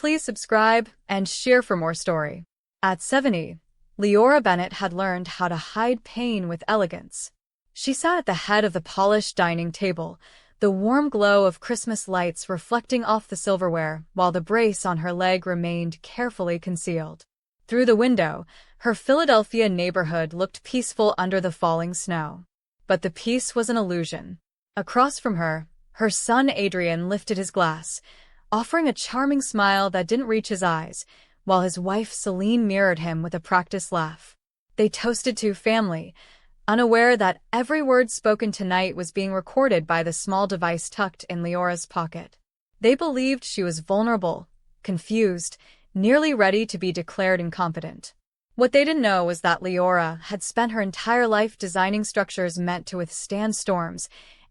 please subscribe and share for more story. At 70, Liora Bennett had learned how to hide pain with elegance. She sat at the head of the polished dining table, the warm glow of Christmas lights reflecting off the silverware, while the brace on her leg remained carefully concealed. Through the window, her Philadelphia neighborhood looked peaceful under the falling snow. But the peace was an illusion. Across from her, her son Adrian lifted his glass, offering a charming smile that didn't reach his eyes, while his wife Celine mirrored him with a practiced laugh. They toasted to family, unaware that every word spoken tonight was being recorded by the small device tucked in Liora's pocket. They believed she was vulnerable, confused, nearly ready to be declared incompetent. What they didn't know was that Liora had spent her entire life designing structures meant to withstand storms,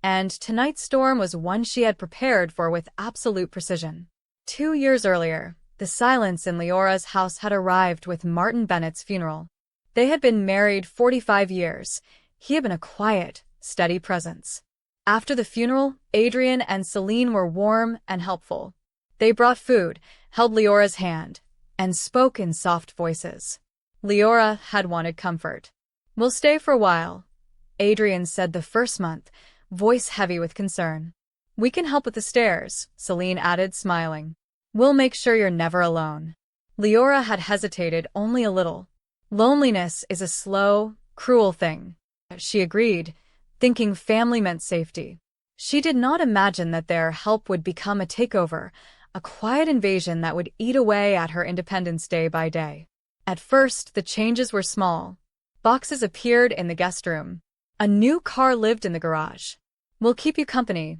and tonight's storm was one she had prepared for with absolute precision. 2 years earlier, the silence in Liora's house had arrived with Martin Bennett's funeral. They had been married 45 years. He had been a quiet, steady presence. After the funeral, Adrian and Celine were warm and helpful. They brought food, held Liora's hand, and spoke in soft voices. Liora had wanted comfort. "We'll stay for a while," Adrian said the first month, voice heavy with concern. "We can help with the stairs," Celine added, smiling. "We'll make sure you're never alone." Liora had hesitated only a little. "Loneliness is a slow, cruel thing," she agreed, thinking family meant safety. She did not imagine that their help would become a takeover, a quiet invasion that would eat away at her independence day by day. At first, the changes were small. Boxes appeared in the guest room. A new car lived in the garage. "We'll keep you company,"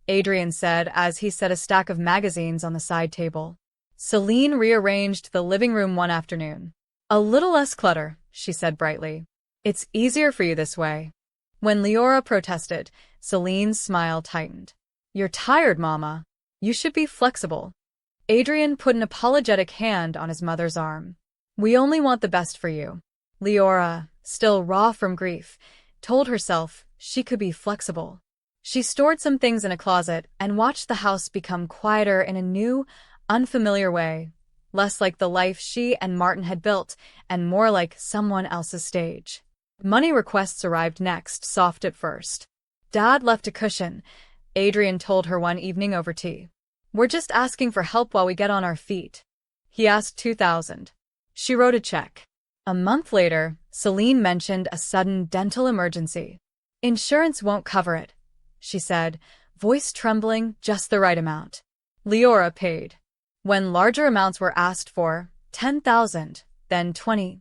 Adrian said as he set a stack of magazines on the side table. Celine rearranged the living room one afternoon. "A little less clutter," she said brightly. "It's easier for you this way." When Liora protested, Celine's smile tightened. "You're tired, Mama. You should be flexible." Adrian put an apologetic hand on his mother's arm. "We only want the best for you." Liora, still raw from grief, told herself she could be flexible. She stored some things in a closet and watched the house become quieter in a new, unfamiliar way, less like the life she and Martin had built, and more like someone else's stage. Money requests arrived next, soft at first. "Dad left a cushion," Adrian told her one evening over tea. "We're just asking for help while we get on our feet." He asked $2,000. She wrote a check. A month later, Celine mentioned a sudden dental emergency. "Insurance won't cover it," she said, voice trembling just the right amount. Liora paid. When larger amounts were asked for, 10,000, then 20,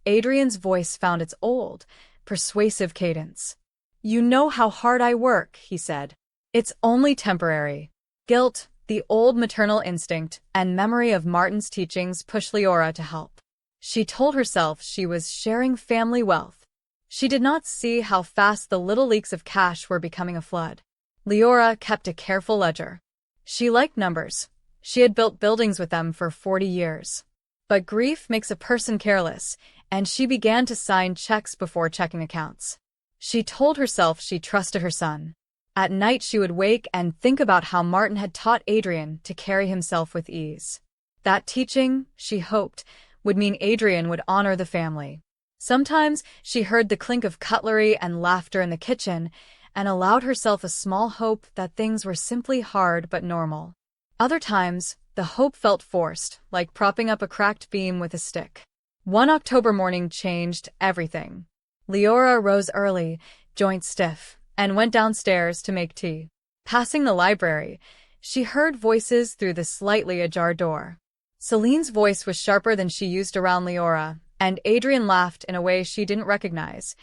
Adrian's voice found its old, persuasive cadence. "You know how hard I work," he said. "It's only temporary." Guilt, the old maternal instinct, and memory of Martin's teachings pushed Liora to help. She told herself she was sharing family wealth. She did not see how fast the little leaks of cash were becoming a flood. Liora kept a careful ledger. She liked numbers. She had built buildings with them for 40 years. But grief makes a person careless, and she began to sign checks before checking accounts. She told herself she trusted her son. At night she would wake and think about how Martin had taught Adrian to carry himself with ease. That teaching, she hoped, would mean Adrian would honor the family. Sometimes she heard the clink of cutlery and laughter in the kitchen, and allowed herself a small hope that things were simply hard but normal. Other times, the hope felt forced, like propping up a cracked beam with a stick. One October morning changed everything. Liora rose early, joints stiff, and went downstairs to make tea. Passing the library, she heard voices through the slightly ajar door. Celine's voice was sharper than she used around Liora, and Adrian laughed in a way she didn't recognize,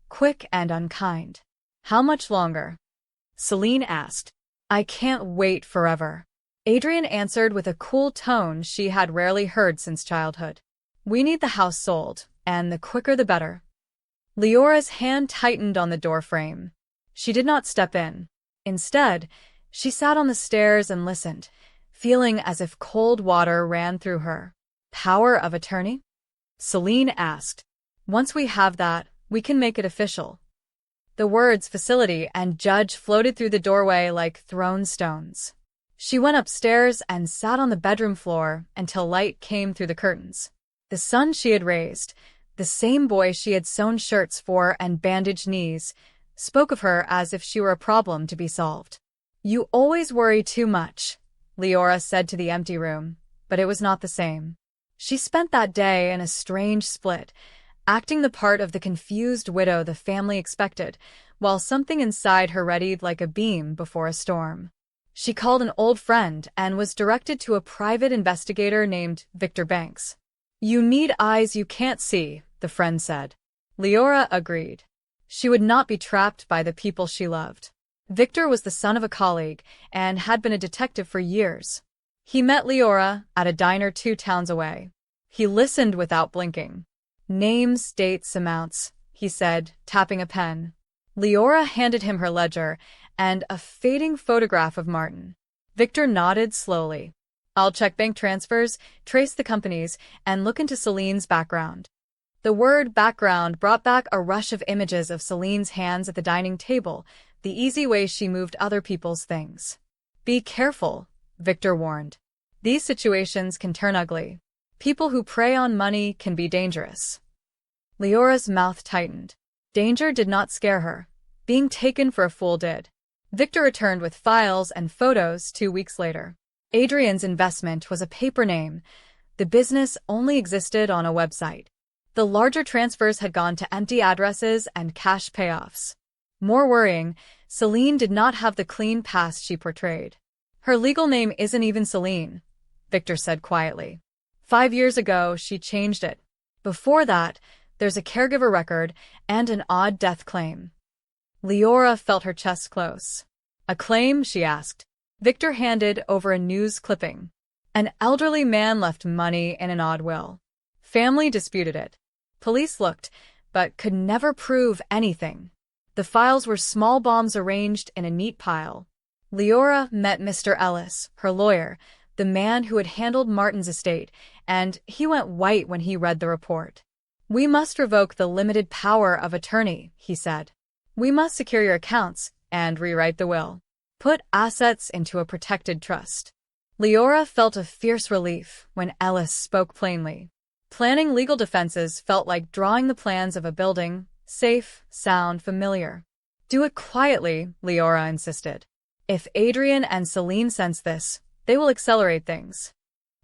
quick and unkind. "How much longer?" Celine asked. "I can't wait forever." Adrian answered with a cool tone she had rarely heard since childhood. "We need the house sold, and the quicker the better." Liora's hand tightened on the doorframe. She did not step in. Instead, she sat on the stairs and listened, feeling as if cold water ran through her. "Power of attorney?" Celine asked. "Once we have that, we can make it official." The words facility and judge floated through the doorway like thrown stones. She went upstairs and sat on the bedroom floor until light came through the curtains. The son she had raised, the same boy she had sewn shirts for and bandaged knees, spoke of her as if she were a problem to be solved. "You always worry too much," Liora said to the empty room, but it was not the same. She spent that day in a strange split, acting the part of the confused widow the family expected, while something inside her readied like a beam before a storm. She called an old friend and was directed to a private investigator named Victor Banks. "You need eyes you can't see," the friend said. Liora agreed. She would not be trapped by the people she loved. Victor was the son of a colleague and had been a detective for years. He met Liora at a diner 2 towns away. He listened without blinking. "Names, dates, amounts," he said, tapping a pen. Liora handed him her ledger and a fading photograph of Martin. Victor nodded slowly. "I'll check bank transfers, trace the companies, and look into Celine's background." The word background brought back a rush of images of Celine's hands at the dining table, the easy way she moved other people's things. "Be careful," Victor warned. "These situations can turn ugly. People who prey on money can be dangerous." Leora's mouth tightened. Danger did not scare her. Being taken for a fool did. Victor returned with files and photos 2 weeks later. Adrian's investment was a paper name. The business only existed on a website. The larger transfers had gone to empty addresses and cash payoffs. More worrying, Celine did not have the clean past she portrayed. "Her legal name isn't even Celine," Victor said quietly. 5 years ago, she changed it. Before that, there's a caregiver record and an odd death claim. Liora felt her chest close. "A claim?" she asked. Victor handed over a news clipping. An elderly man left money in an odd will. Family disputed it. Police looked, but could never prove anything. The files were small bombs arranged in a neat pile. Liora met Mr. Ellis, her lawyer, the man who had handled Martin's estate, and he went white when he read the report. "We must revoke the limited power of attorney," he said. "We must secure your accounts and rewrite the will. Put assets into a protected trust." Liora felt a fierce relief when Ellis spoke plainly. Planning legal defenses felt like drawing the plans of a building, safe, sound, familiar. "Do it quietly," Liora insisted. "If Adrian and Celine sense this, they will accelerate things."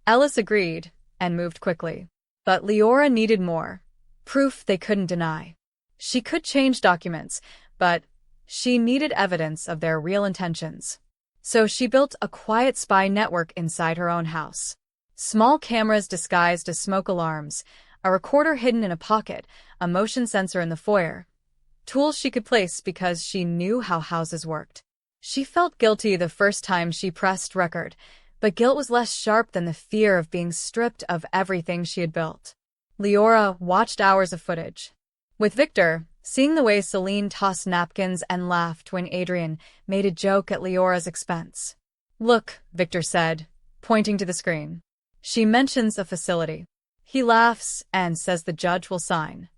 Ellis agreed and moved quickly. But Liora needed more. Proof they couldn't deny. She could change documents, but she needed evidence of their real intentions. So she built a quiet spy network inside her own house. Small cameras disguised as smoke alarms, a recorder hidden in a pocket, a motion sensor in the foyer. Tools she could place because she knew how houses worked. She felt guilty the first time she pressed record, but guilt was less sharp than the fear of being stripped of everything she had built. Liora watched hours of footage. With Victor, seeing the way Celine tossed napkins and laughed when Adrian made a joke at Leora's expense. "Look," Victor said, pointing to the screen. "She mentions a facility. He laughs and says the judge will sign."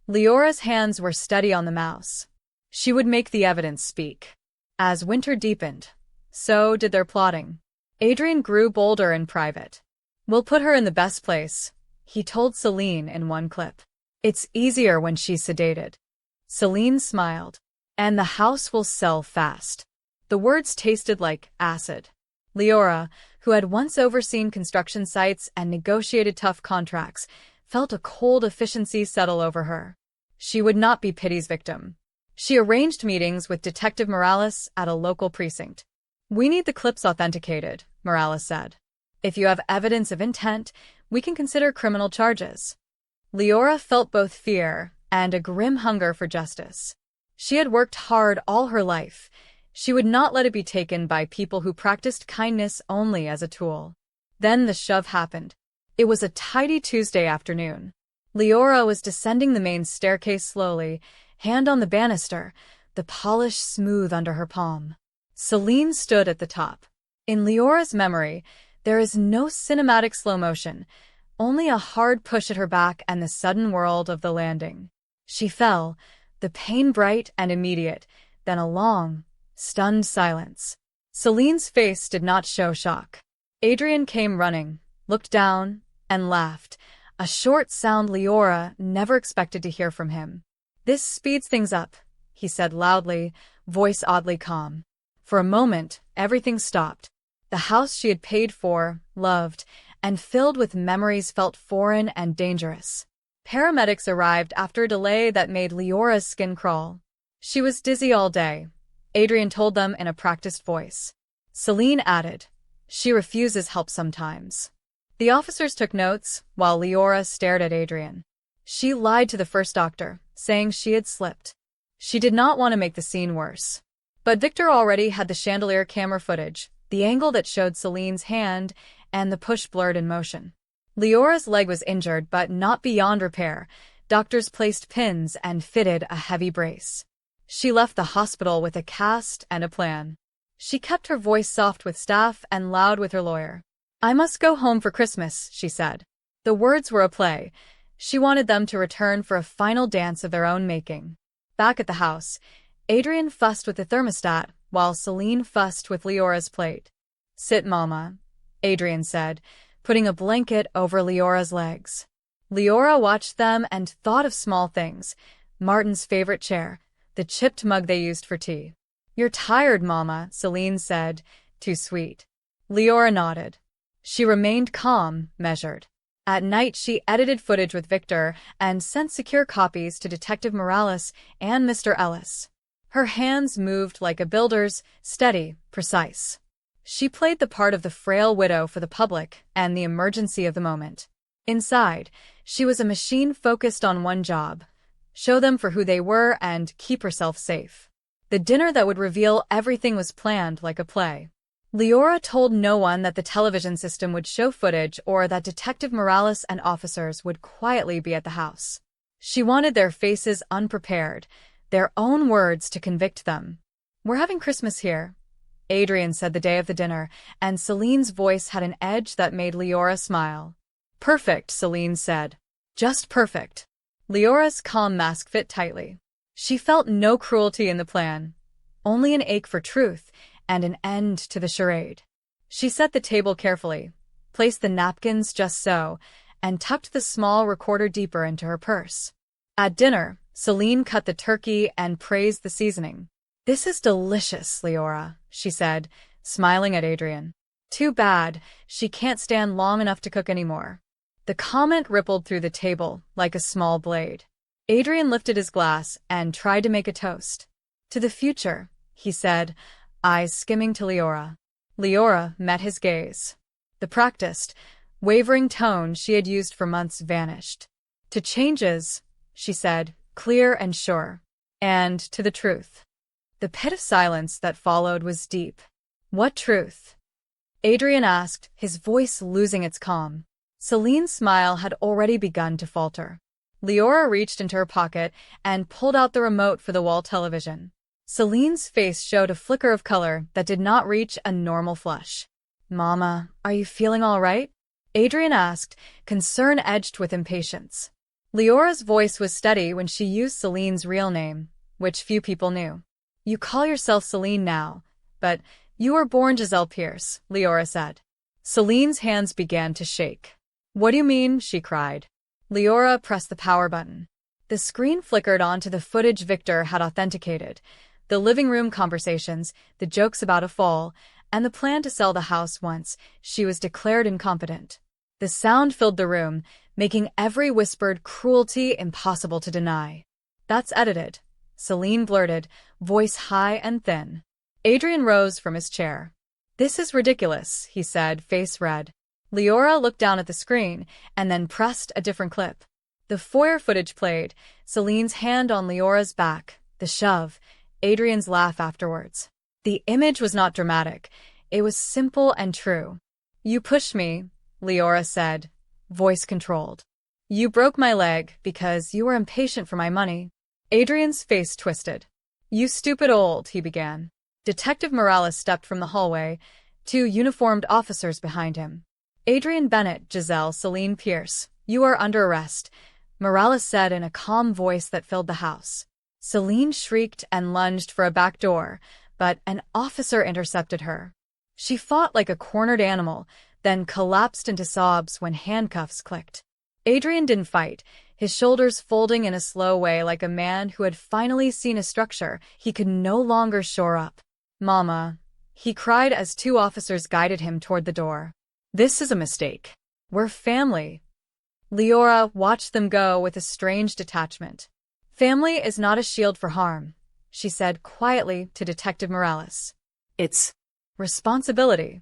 Leora's hands were steady on the mouse. She would make the evidence speak. As winter deepened, so did their plotting. Adrian grew bolder in private. "We'll put her in the best place," he told Celine in one clip. "It's easier when she's sedated." Celine smiled. "And the house will sell fast." The words tasted like acid. Liora, who had once overseen construction sites and negotiated tough contracts, felt a cold efficiency settle over her. She would not be pity's victim. She arranged meetings with Detective Morales at a local precinct. "We need the clips authenticated," Morales said. "If you have evidence of intent, we can consider criminal charges." Liora felt both fear and a grim hunger for justice. She had worked hard all her life. She would not let it be taken by people who practiced kindness only as a tool. Then the shove happened. It was a tidy Tuesday afternoon. Liora was descending the main staircase slowly, hand on the banister, the polish smooth under her palm. Celine stood at the top. In Leora's memory, there is no cinematic slow motion, only a hard push at her back and the sudden whirl of the landing. She fell, the pain bright and immediate, then a long, stunned silence. Celine's face did not show shock. Adrian came running, looked down, and laughed, a short sound Liora never expected to hear from him. "This speeds things up," he said loudly, voice oddly calm. For a moment, everything stopped. The house she had paid for, loved, and filled with memories felt foreign and dangerous. Paramedics arrived after a delay that made Leora's skin crawl. "She was dizzy all day," Adrian told them in a practiced voice. Celine added, "She refuses help sometimes." The officers took notes, while Liora stared at Adrian. She lied to the first doctor, saying she had slipped. She did not want to make the scene worse. But Victor already had the chandelier camera footage, the angle that showed Celine's hand, and the push blurred in motion. Leora's leg was injured but not beyond repair. Doctors placed pins and fitted a heavy brace. She left the hospital with a cast and a plan. She kept her voice soft with staff and loud with her lawyer. "I must go home for Christmas," she said. The words were a play. She wanted them to return for a final dance of their own making. Back at the house, Adrian fussed with the thermostat, while Celine fussed with Leora's plate. "Sit, Mama," Adrian said, putting a blanket over Leora's legs. Liora watched them and thought of small things. Martin's favorite chair, the chipped mug they used for tea. "You're tired, Mama," Celine said, too sweet. Liora nodded. She remained calm, measured. At night she edited footage with Victor and sent secure copies to Detective Morales and Mr. Ellis. Her hands moved like a builder's, steady, precise. She played the part of the frail widow for the public and the emergency of the moment. Inside, she was a machine focused on one job: show them for who they were and keep herself safe. The dinner that would reveal everything was planned like a play. Liora told no one that the television system would show footage or that Detective Morales and officers would quietly be at the house. She wanted their faces unprepared, their own words to convict them. "We're having Christmas here," Adrian said the day of the dinner, and Celine's voice had an edge that made Liora smile. "Perfect," Celine said. "Just perfect." Leora's calm mask fit tightly. She felt no cruelty in the plan, only an ache for truth and an end to the charade. She set the table carefully, placed the napkins just so, and tucked the small recorder deeper into her purse. At dinner, Celine cut the turkey and praised the seasoning. "This is delicious, Liora," she said, smiling at Adrian. "Too bad, she can't stand long enough to cook anymore." The comment rippled through the table like a small blade. Adrian lifted his glass and tried to make a toast. "To the future," he said, eyes skimming to Liora. Liora met his gaze. The practiced, wavering tone she had used for months vanished. "To changes," she said, clear and sure. "And to the truth." The pit of silence that followed was deep. "What truth?" Adrian asked, his voice losing its calm. Celine's smile had already begun to falter. Liora reached into her pocket and pulled out the remote for the wall television. Celine's face showed a flicker of color that did not reach a normal flush. "Mama, are you feeling all right?" Adrian asked, concern edged with impatience. Leora's voice was steady when she used Celine's real name, which few people knew. "You call yourself Celine now, but you were born Giselle Pierce," Liora said. Celine's hands began to shake. "What do you mean?" she cried. Liora pressed the power button. The screen flickered onto the footage Victor had authenticated: the living room conversations, the jokes about a fall, and the plan to sell the house once she was declared incompetent. The sound filled the room, making every whispered cruelty impossible to deny. "That's edited," Celine blurted, voice high and thin. Adrian rose from his chair. "This is ridiculous," he said, face red. Liora looked down at the screen and then pressed a different clip. The foyer footage played, Celine's hand on Leora's back, the shove, Adrian's laugh afterwards. The image was not dramatic. It was simple and true. "You pushed me," Liora said, voice controlled. "You broke my leg because you were impatient for my money." Adrian's face twisted. "You stupid old," he began. Detective Morales stepped from the hallway, two uniformed officers behind him. "Adrian Bennett, Giselle, Celine Pierce, you are under arrest," Morales said in a calm voice that filled the house. Celine shrieked and lunged for a back door, but an officer intercepted her. She fought like a cornered animal, then collapsed into sobs when handcuffs clicked. Adrian didn't fight, his shoulders folding in a slow way like a man who had finally seen a structure he could no longer shore up. "Mama," he cried as two officers guided him toward the door. "This is a mistake. We're family." Liora watched them go with a strange detachment. "Family is not a shield for harm," she said quietly to Detective Morales. "It's responsibility."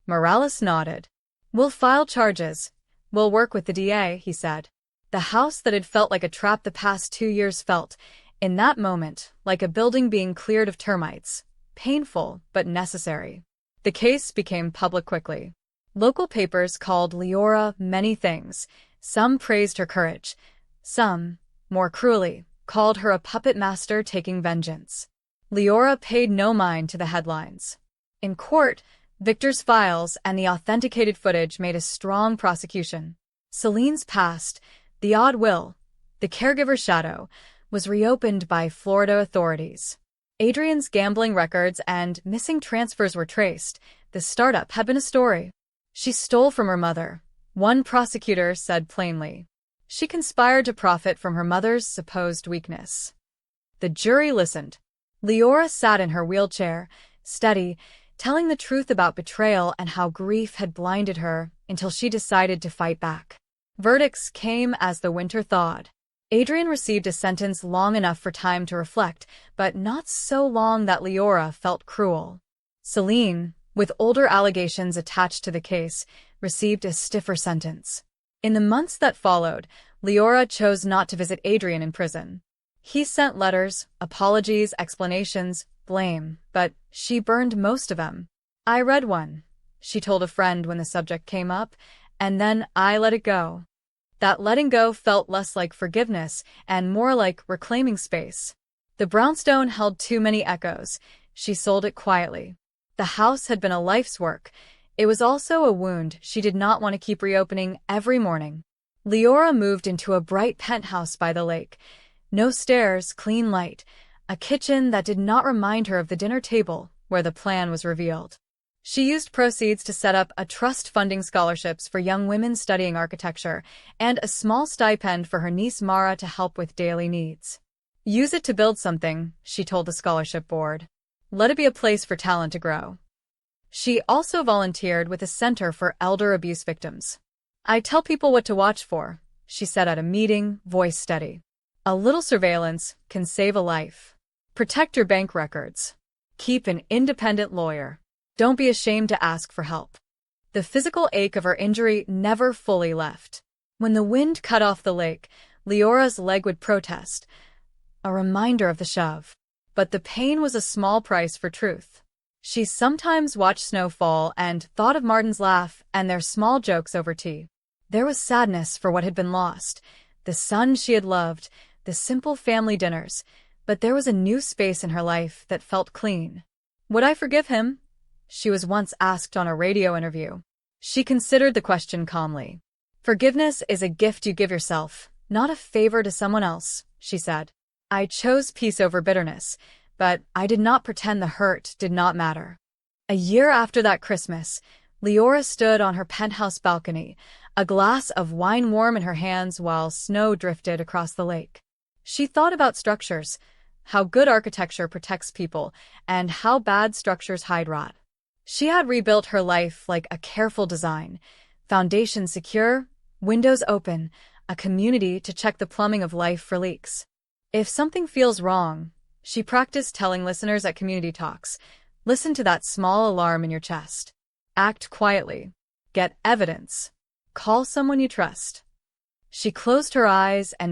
Morales nodded. "We'll file charges. We'll work with the DA," he said. The house that had felt like a trap the past 2 years felt, in that moment, like a building being cleared of termites. Painful, but necessary. The case became public quickly. Local papers called Liora many things. Some praised her courage. Some, more cruelly, called her a puppet master taking vengeance. Liora paid no mind to the headlines. In court, Victor's files and the authenticated footage made a strong prosecution. Celine's past, the odd will, the caregiver's shadow, was reopened by Florida authorities. Adrian's gambling records and missing transfers were traced. The startup had been a story. She stole from her mother, one prosecutor said plainly. She conspired to profit from her mother's supposed weakness. The jury listened. Liora sat in her wheelchair, steady, telling the truth about betrayal and how grief had blinded her until she decided to fight back. Verdicts came as the winter thawed. Adrian received a sentence long enough for time to reflect, but not so long that Liora felt cruel. Celine, with older allegations attached to the case, received a stiffer sentence. In the months that followed, Liora chose not to visit Adrian in prison. He sent letters, apologies, explanations, blame, but she burned most of them. "I read one," she told a friend when the subject came up, "and then I let it go." That letting go felt less like forgiveness and more like reclaiming space. The brownstone held too many echoes. She sold it quietly. The house had been a life's work. It was also a wound she did not want to keep reopening every morning. Liora moved into a bright penthouse by the lake. No stairs, clean light, a kitchen that did not remind her of the dinner table where the plan was revealed. She used proceeds to set up a trust funding scholarships for young women studying architecture and a small stipend for her niece Mara to help with daily needs. "Use it to build something," she told the scholarship board. "Let it be a place for talent to grow." She also volunteered with a center for elder abuse victims. "I tell people what to watch for," she said at a meeting, voice steady. "A little surveillance can save a life. Protect your bank records. Keep an independent lawyer. Don't be ashamed to ask for help." The physical ache of her injury never fully left. When the wind cut off the lake, Leora's leg would protest, a reminder of the shove. But the pain was a small price for truth. She sometimes watched snow fall and thought of Martin's laugh and their small jokes over tea. There was sadness for what had been lost, the son she had loved, the simple family dinners, but there was a new space in her life that felt clean. "Would I forgive him?" she was once asked on a radio interview. She considered the question calmly. "Forgiveness is a gift you give yourself, not a favor to someone else," she said. "I chose peace over bitterness, but I did not pretend the hurt did not matter." A year after that Christmas, Liora stood on her penthouse balcony, a glass of wine warm in her hands while snow drifted across the lake. She thought about structures, how good architecture protects people, and how bad structures hide rot. She had rebuilt her life like a careful design, foundation secure, windows open, a community to check the plumbing of life for leaks. If something feels wrong, she practiced telling listeners at community talks, listen to that small alarm in your chest. Act quietly. Get evidence. Call someone you trust. She closed her eyes and